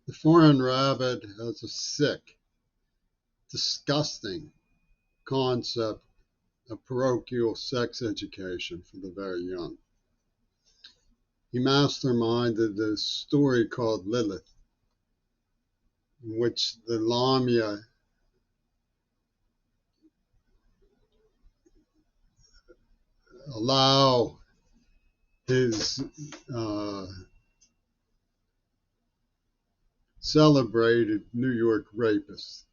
The foreign rabbit has a sick, disgusting concept of parochial sex education for the very young. He masterminded a story called Lilith, in which the Lamia allow his celebrated New York rapists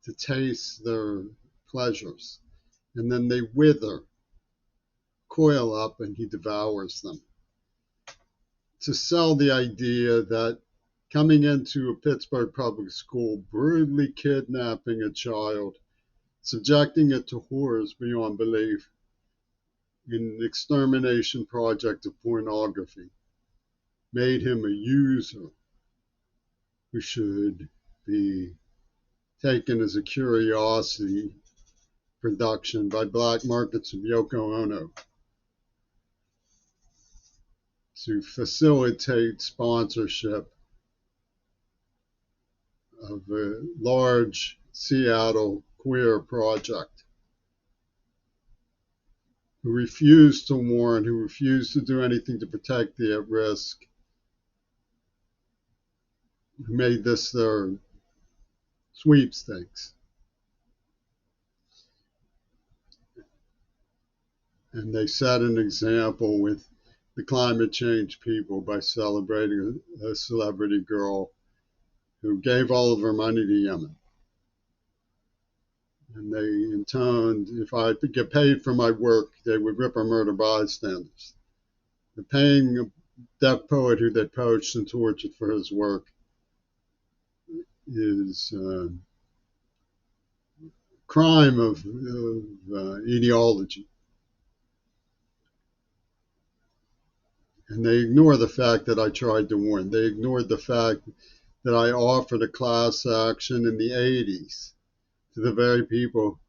to taste their pleasures, and then they wither, coil up, and he devours them. To sell the idea that coming into a Pittsburgh public school, brutally kidnapping a child, subjecting it to horrors beyond belief, in an extermination project of pornography, made him a user who should be taken as a curiosity production by black markets of Yoko Ono to facilitate sponsorship of a large Seattle queer project, who refused to warn, who refused to do anything to protect the at-risk, who made this their sweepstakes. And they set an example with the climate change people by celebrating a celebrity girl who gave all of her money to Yemen. And they intoned, if I get paid for my work, they would rip or murder bystanders. The paying a deaf poet who they poached and tortured for his work is a crime of ideology. And they ignore the fact that I tried to warn. They ignored the fact that I offered a class action in the 80s to the very people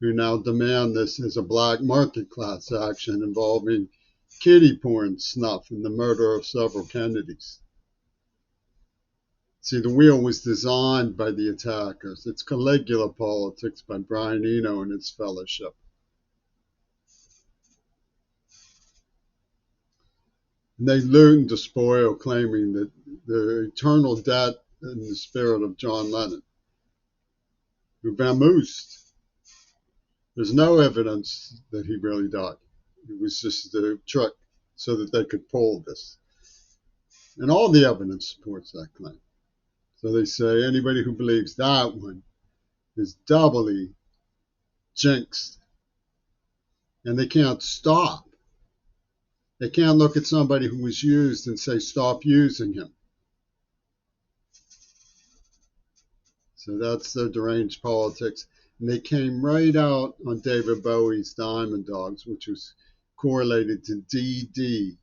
who now demand this as a black market class action involving kiddie porn snuff and the murder of several Kennedys. See, the wheel was designed by the attackers. It's Caligula politics by Brian Eno and his fellowship. And they loot and despoil, claiming that the eternal debt in the spirit of John Lennon, who vamoosed. There's no evidence that he really died. It was just a trick so that they could pull this. And all the evidence supports that claim. So they say anybody who believes that one is doubly jinxed. And they can't stop. They can't look at somebody who was used and say, stop using him. So that's their deranged politics. And they came right out on David Bowie's Diamond Dogs, which was correlated to DD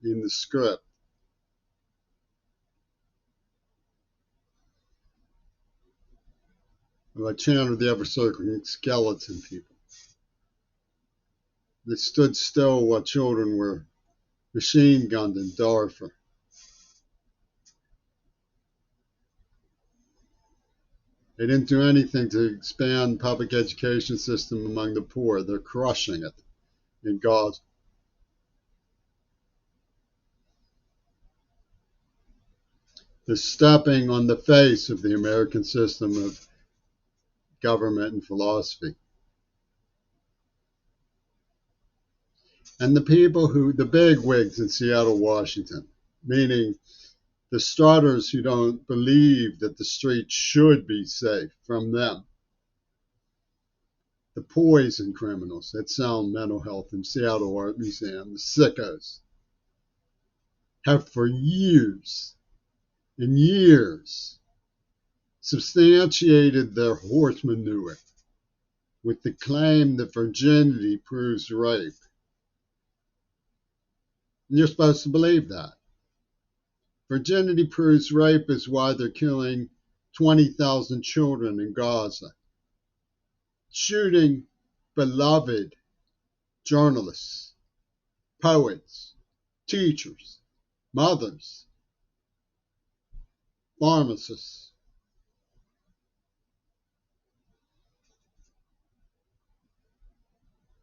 in the script. Well, I channeled the ever-circling skeleton people. They stood still while children were machine gunned in Darfur. They didn't do anything to expand public education system among the poor. They're crushing it in Gaza. They're stepping on the face of the American system of government and philosophy. And the people who, the big wigs in Seattle, Washington, meaning the strutters who don't believe that the streets should be safe from them, the poison criminals at Sound Mental Health and Seattle Art Museum, the sickos, have for years and years substantiated their horse manure with the claim that virginity proves rape. And you're supposed to believe that. Virginity proves rape is why they're killing 20,000 children in Gaza, shooting beloved journalists, poets, teachers, mothers. pharmacists,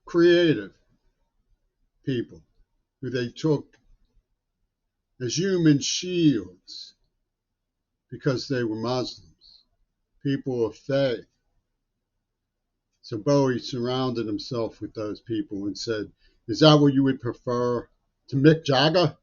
creative people who they took as human shields because they were Muslims, people of faith. So Bowie surrounded himself with those people and said, "Is that what you would prefer to Mick Jagger?"